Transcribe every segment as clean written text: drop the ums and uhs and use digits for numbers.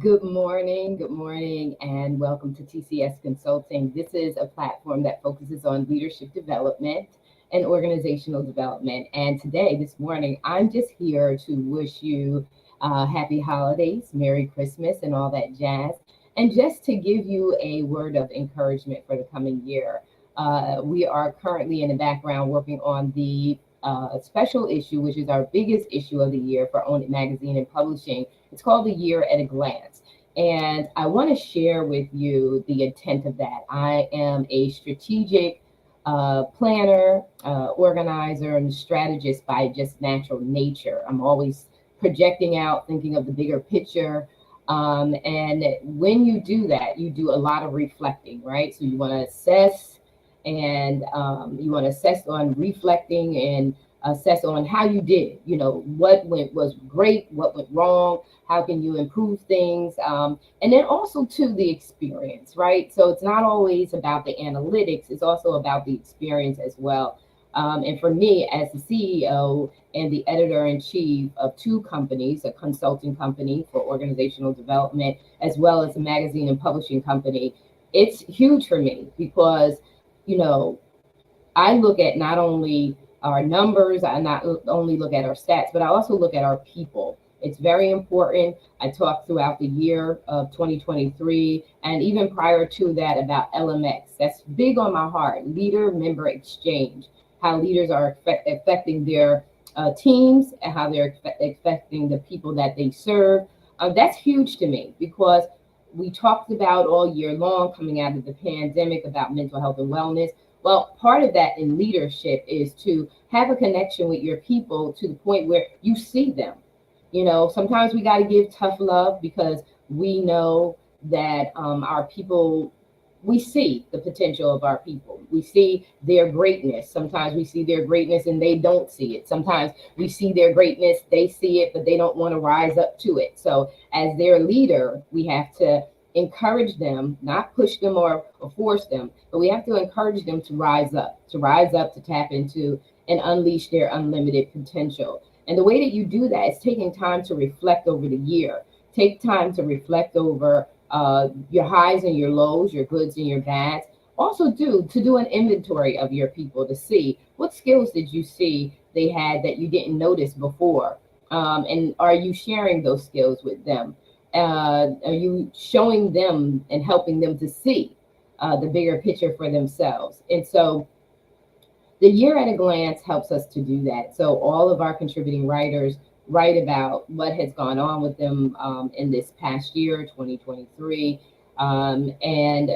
Good morning, and welcome to TCS Consulting. This is a platform that focuses on leadership development and organizational development. And today, this morning, I'm just here to wish you happy holidays, Merry Christmas, and all that jazz. And just to give you a word of encouragement for the coming year. We are currently in the background working on the special issue, which is our biggest issue of the year for Own It Magazine and Publishing. It's called The Year at a Glance. And I want to share with you the intent of that. I am a strategic planner, organizer, and strategist by just natural nature. I'm always projecting out, thinking of the bigger picture. And when you do that, you do a lot of reflecting, right? So you want to assess and you want to assess on reflecting and assess on how you did, what was great, what went wrong, how can you improve things, and then also to the experience, right? So it's not always about the analytics, it's also about the experience as well. And for me, as the CEO and the editor-in-chief of two companies, a consulting company for organizational development, as well as a magazine and publishing company, it's huge for me because, I look at not only our numbers, I not only look at our stats, but I also look at our people. It's very important. I talked throughout the year of 2023 and even prior to that about LMX. That's big on my heart, leader member exchange, how leaders are affecting their teams and how they're affecting the people that they serve. That's huge to me because we talked about all year long coming out of the pandemic about mental health and wellness. Well, part of that in leadership is to have a connection with your people to the point where you see them. Sometimes we got to give tough love because we know that our people, we see the potential of our people. We see their greatness. Sometimes we see their greatness and they don't see it. Sometimes we see their greatness, they see it, but they don't want to rise up to it. So as their leader, we have to encourage them, not push them or force them, but we have to encourage them to rise up, to tap into and unleash their unlimited potential. And the way that you do that is taking time to reflect over the year. Take time to reflect over your highs and your lows, your goods and your bads. Also do an inventory of your people to see what skills did you see they had that you didn't notice before. And are you sharing those skills with them? Are you showing them and helping them to see the bigger picture for themselves? And so the year at a glance helps us to do that. So all of our contributing writers write about what has gone on with them in this past year, 2023. And,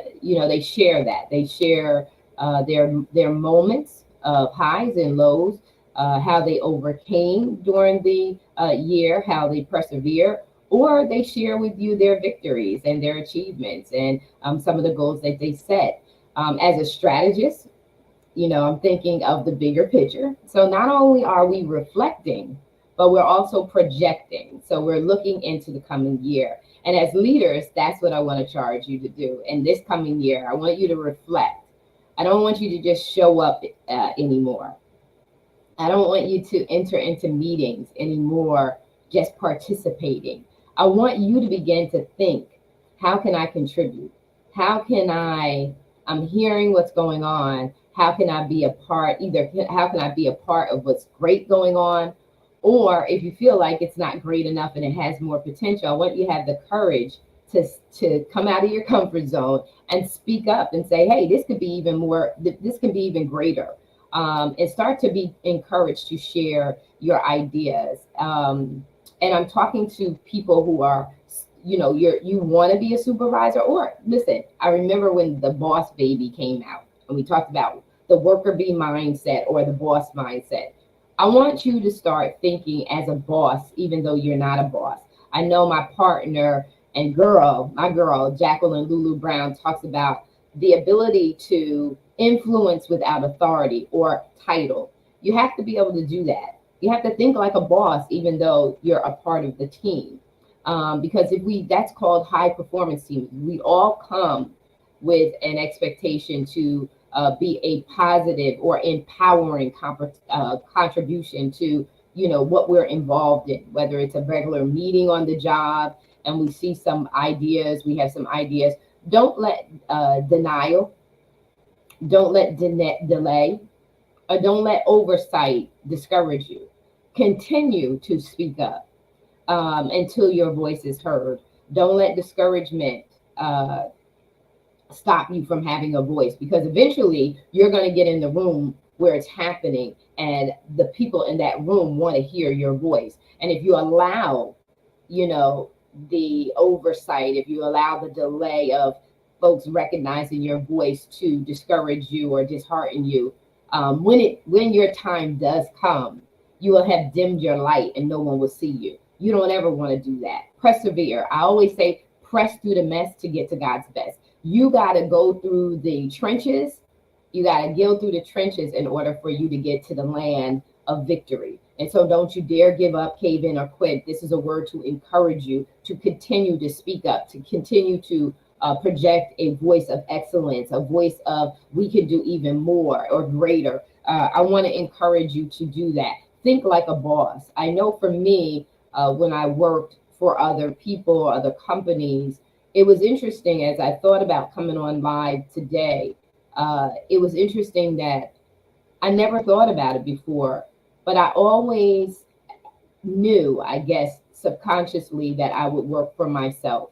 they share that. They share their moments of highs and lows, how they overcame during the year, how they persevere, or they share with you their victories and their achievements and some of the goals that they set. As a strategist, I'm thinking of the bigger picture. So not only are we reflecting, but we're also projecting. So we're looking into the coming year. And as leaders, that's what I want to charge you to do. In this coming year, I want you to reflect. I don't want you to just show up anymore. I don't want you to enter into meetings anymore, just participating. I want you to begin to think, how can I contribute? I'm hearing what's going on. How can I be a part? How can I be a part of what's great going on? Or if you feel like it's not great enough and it has more potential, I want you to have the courage to come out of your comfort zone and speak up and say, hey, this could be even more, this can be even greater. And start to be encouraged to share your ideas. And I'm talking to people who are, you want to be a supervisor, or listen, I remember when the boss baby came out and we talked about the worker bee mindset or the boss mindset. I want you to start thinking as a boss, even though you're not a boss. I know my partner and my girl, Jacqueline Lulu Brown, talks about the ability to influence without authority or title. You have to be able to do that. You have to think like a boss, even though you're a part of the team. Because that's called high performance team. We all come with an expectation to be a positive or empowering contribution to what we're involved in, whether it's a regular meeting on the job, and we see some ideas, we have some ideas. Don't let denial, don't let delay, or don't let oversight discourage you. Continue to speak up until your voice is heard. Don't let discouragement uh, stop you from having a voice, because eventually you're going to get in the room where it's happening, and the people in that room want to hear your voice. And if you allow, you know, the oversight, if you allow the delay of folks recognizing your voice to discourage you or dishearten you, when your time does come, you will have dimmed your light and no one will see you. You don't ever want to do that. Persevere. I always say press through the mess to get to God's best. You got to go through the trenches. You got to go through the trenches in order for you to get to the land of victory. And so don't you dare give up, cave in, or quit. This is a word to encourage you to continue to speak up, to continue to project a voice of excellence, a voice of we can do even more or greater. I want to encourage you to do that. Think like a boss. I know for me, when I worked for other people, other companies, it was interesting as I thought about coming on live today. It was interesting that I never thought about it before, but I always knew, I guess, subconsciously that I would work for myself.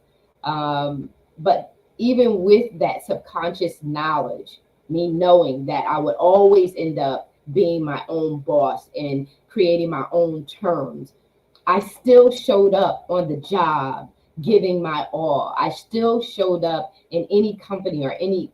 But even with that subconscious knowledge, me knowing that I would always end up being my own boss and creating my own terms, I still showed up on the job giving my all. I still showed up in any company or any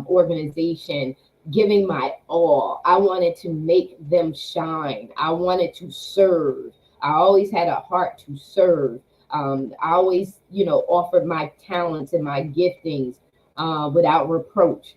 organization giving my all. I wanted to make them shine. I wanted to serve. I always had a heart to serve. I always, offered my talents and my giftings without reproach.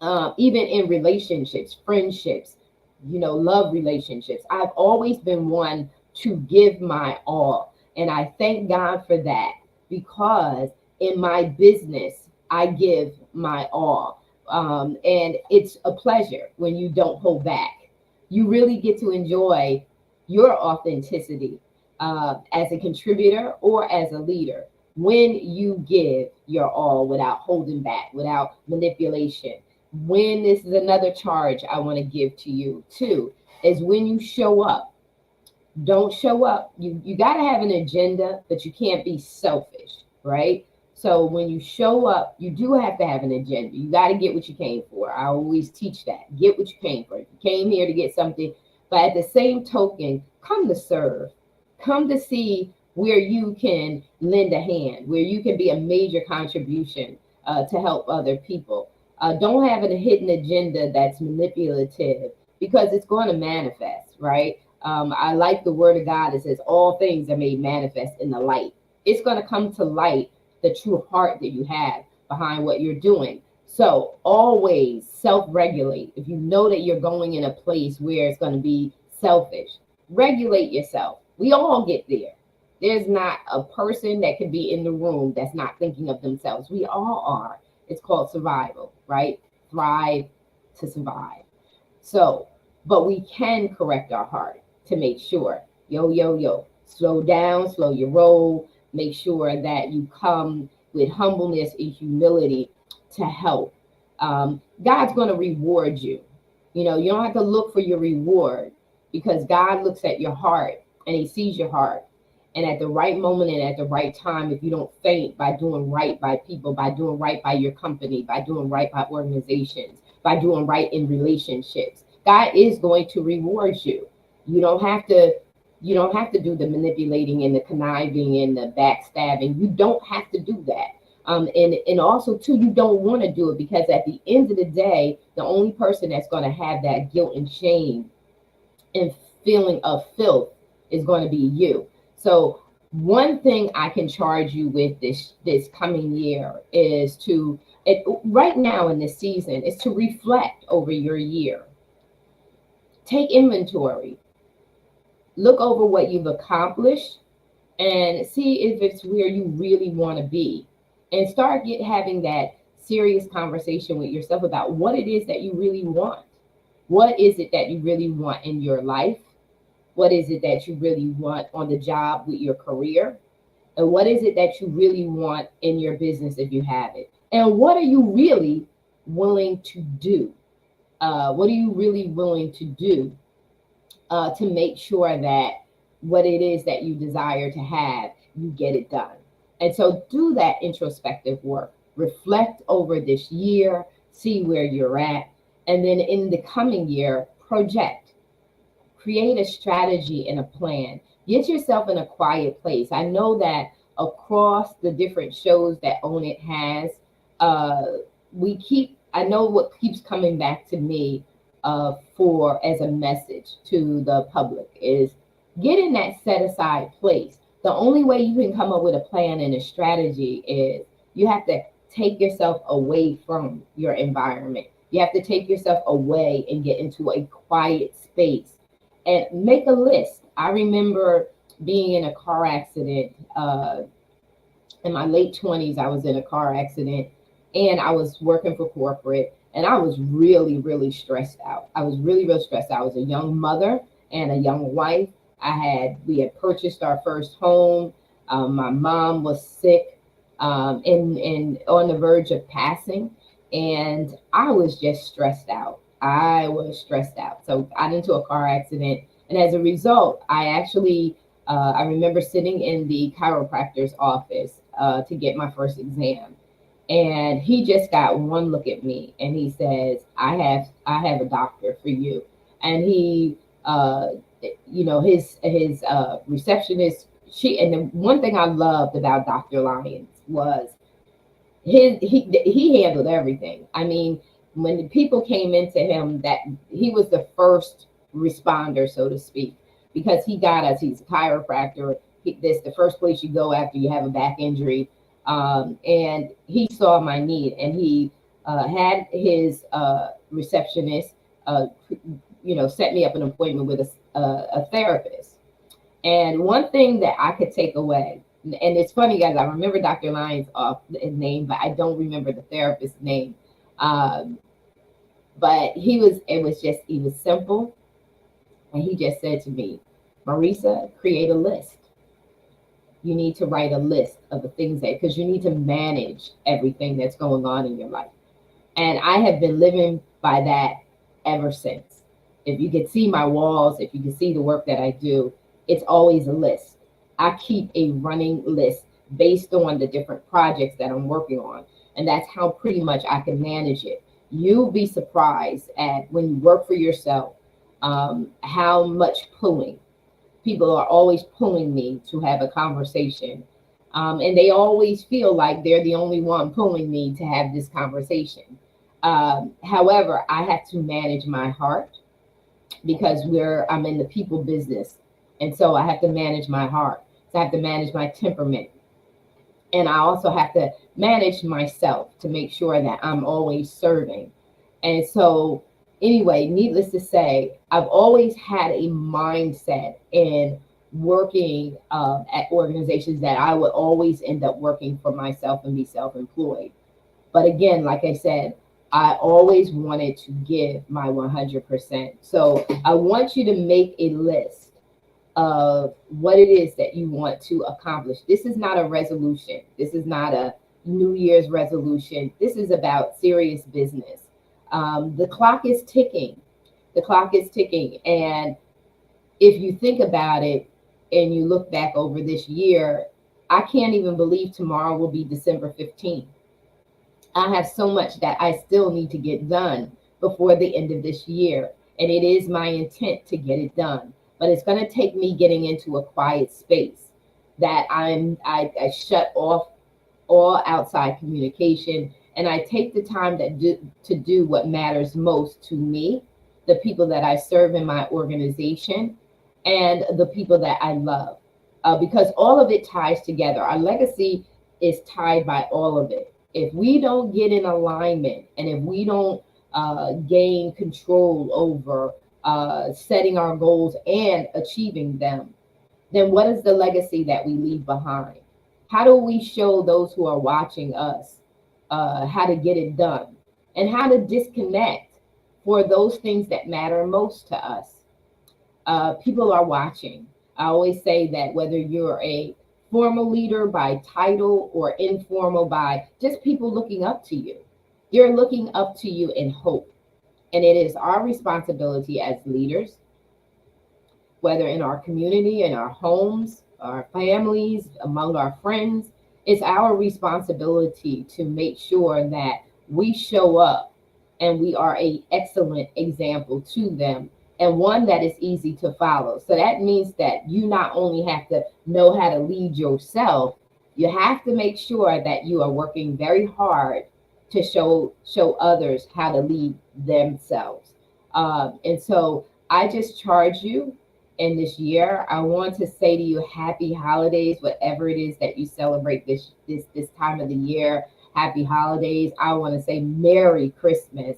Even in relationships, friendships, love relationships, I've always been one to give my all. And I thank God for that, because in my business, I give my all. And it's a pleasure when you don't hold back. You really get to enjoy your authenticity as a contributor or as a leader when you give your all without holding back, without manipulation. When this is another charge I want to give to you too, is when you show up. Don't show up. You got to have an agenda, but you can't be selfish, right? So when you show up, you do have to have an agenda. You got to get what you came for. I always teach that. Get what you came for. You came here to get something, but at the same token, come to serve. Come to see where you can lend a hand, where you can be a major contribution to help other people. Don't have a hidden agenda that's manipulative, because it's going to manifest, right? I like the word of God that says all things are made manifest in the light. It's going to come to light the true heart that you have behind what you're doing. So always self-regulate. If you know that you're going in a place where it's going to be selfish, regulate yourself. We all get there. There's not a person that can be in the room that's not thinking of themselves. We all are. It's called survival, right? Thrive to survive. So, but we can correct our heart to make sure, slow down, slow your roll, make sure that you come with humbleness and humility to help. God's going to reward you. You don't have to look for your reward, because God looks at your heart and he sees your heart. And at the right moment and at the right time, if you don't faint by doing right by people, by doing right by your company, by doing right by organizations, by doing right in relationships, God is going to reward you. You don't have to do the manipulating and the conniving and the backstabbing. You don't have to do that. And also too, you don't want to do it, because at the end of the day, the only person that's going to have that guilt and shame and feeling of filth is going to be you. So one thing I can charge you with this coming year is right now in this season, is to reflect over your year. Take inventory. Look over what you've accomplished and see if it's where you really want to be. And start having that serious conversation with yourself about what it is that you really want. What is it that you really want in your life? What is it that you really want on the job with your career? And what is it that you really want in your business if you have it? And what are you really willing to do? What are you really willing to do to make sure that what it is that you desire to have, you get it done? And so do that introspective work. Reflect over this year, see where you're at, and then in the coming year, project. Create a strategy and a plan. Get yourself in a quiet place. I know that across the different shows that Own It has, uh, I know what keeps coming back to me for as a message to the public is get in that set aside place. The only way you can come up with a plan and a strategy is you have to take yourself away from your environment. You have to take yourself away and get into a quiet space and make a list. I remember being in a car accident in my late 20s. I was in a car accident and I was working for corporate and I was really, really stressed out. I was really, really stressed out. I was a young mother and a young wife. We had purchased our first home. My mom was sick and on the verge of passing. And I was just stressed out. I was stressed out. So I got into a car accident. And as a result, I remember sitting in the chiropractor's office to get my first exam. And he just got one look at me and he says, I have a doctor for you. And he, his receptionist, and the one thing I loved about Dr. Lyons was he handled everything. I mean, when the people came into him, that he was the first responder, so to speak, because he got us. He's a chiropractor. This the first place you go after you have a back injury, and he saw my need, and he had his receptionist, set me up an appointment with a therapist. And one thing that I could take away, and it's funny, guys, I remember Dr. Lyons' name, but I don't remember the therapist's name. But he was simple. And he just said to me, Marisa, create a list. You need to write a list of the things because you need to manage everything that's going on in your life. And I have been living by that ever since. If you could see my walls, if you could see the work that I do, it's always a list. I keep a running list based on the different projects that I'm working on. And that's how pretty much I can manage it. You'll be surprised at when you work for yourself, how much pulling. People are always pulling me to have a conversation. And they always feel like they're the only one pulling me to have this conversation. However, I have to manage my heart because I'm in the people business. And so I have to manage my heart. So I have to manage my temperament. And I also have to manage myself to make sure that I'm always serving. And so, anyway, needless to say, I've always had a mindset in working at organizations that I would always end up working for myself and be self-employed. But again, like I said, I always wanted to give my 100%. So I want you to make a list of what it is that you want to accomplish. This is not a resolution. This is not a New Year's resolution. This is about serious business. The clock is ticking. The clock is ticking. And if you think about it and you look back over this year, I can't even believe tomorrow will be December 15th. I have so much that I still need to get done before the end of this year. And it is my intent to get it done. But it's going to take me getting into a quiet space that I shut off all outside communication. And I take the time to do what matters most to me, the people that I serve in my organization, and the people that I love. Because all of it ties together. Our legacy is tied by all of it. If we don't get in alignment and if we don't gain control over setting our goals and achieving them, then what is the legacy that we leave behind? How do we show those who are watching us how to get it done and how to disconnect for those things that matter most to us? People are watching. I always say that whether you're a formal leader by title or informal by just people looking up to you. They're looking up to you in hope. And it is our responsibility as leaders, whether in our community, in our homes, our families, among our friends, it's our responsibility to make sure that we show up and we are a excellent example to them, and one that is easy to follow. So that means that you not only have to know how to lead yourself, you have to make sure that you are working very hard to show others how to lead themselves. And so I just charge you in this year. I want to say to you, happy holidays, whatever it is that you celebrate this time of the year. Happy holidays. I want to say Merry Christmas.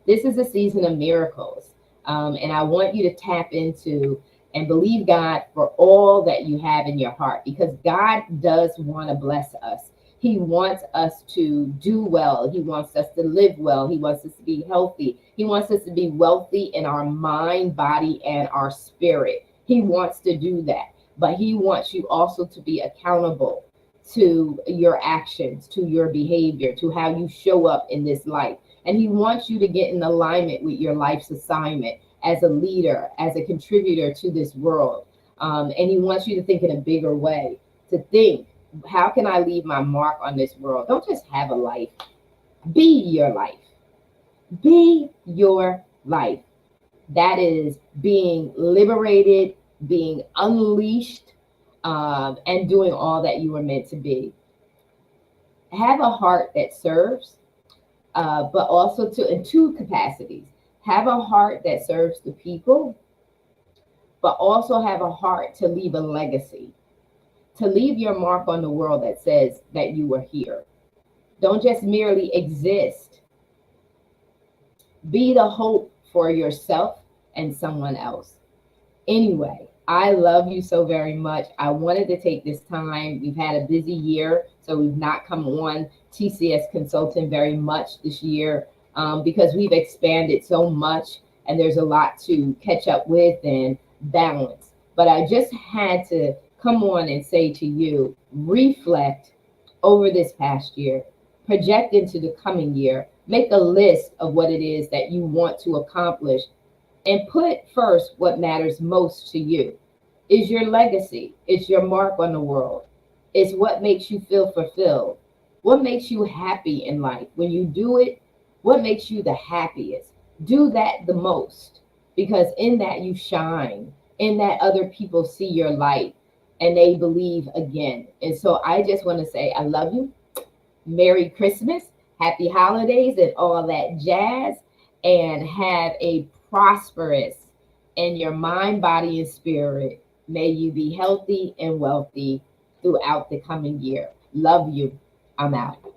This is a season of miracles. And I want you to tap into and believe God for all that you have in your heart, because God does want to bless us. He wants us to do well. He wants us to live well. He wants us to be healthy. He wants us to be wealthy in our mind, body, and our spirit. He wants to do that. But he wants you also to be accountable to your actions, to your behavior, to how you show up in this life. And he wants you to get in alignment with your life's assignment as a leader, as a contributor to this world. And he wants you to think in a bigger way, to think, how can I leave my mark on this world? Don't just have a life. Be your life. Be your life. That is being liberated, being unleashed, and doing all that you were meant to be. Have a heart that serves, but also in two capacities. Have a heart that serves the people, but also have a heart to leave a legacy, to leave your mark on the world that says that you were here. Don't just merely exist. Be the hope for yourself and someone else. Anyway, I love you so very much. I wanted to take this time. We've had a busy year, so we've not come on TCS Consulting very much this year, because we've expanded so much and there's a lot to catch up with and balance. But I just had to come on and say to you, reflect over this past year, project into the coming year, make a list of what it is that you want to accomplish, and put first what matters most to you. Is your legacy, it's your mark on the world, it's what makes you feel fulfilled, what makes you happy in life. When you do it, what makes you the happiest? Do that the most, because in that you shine, in that other people see your light and they believe again. And so I just want to say, I love you. Merry Christmas, happy holidays, and all that jazz. And have a prosperous in your mind, body, and spirit. May you be healthy and wealthy throughout the coming year. Love you. I'm out.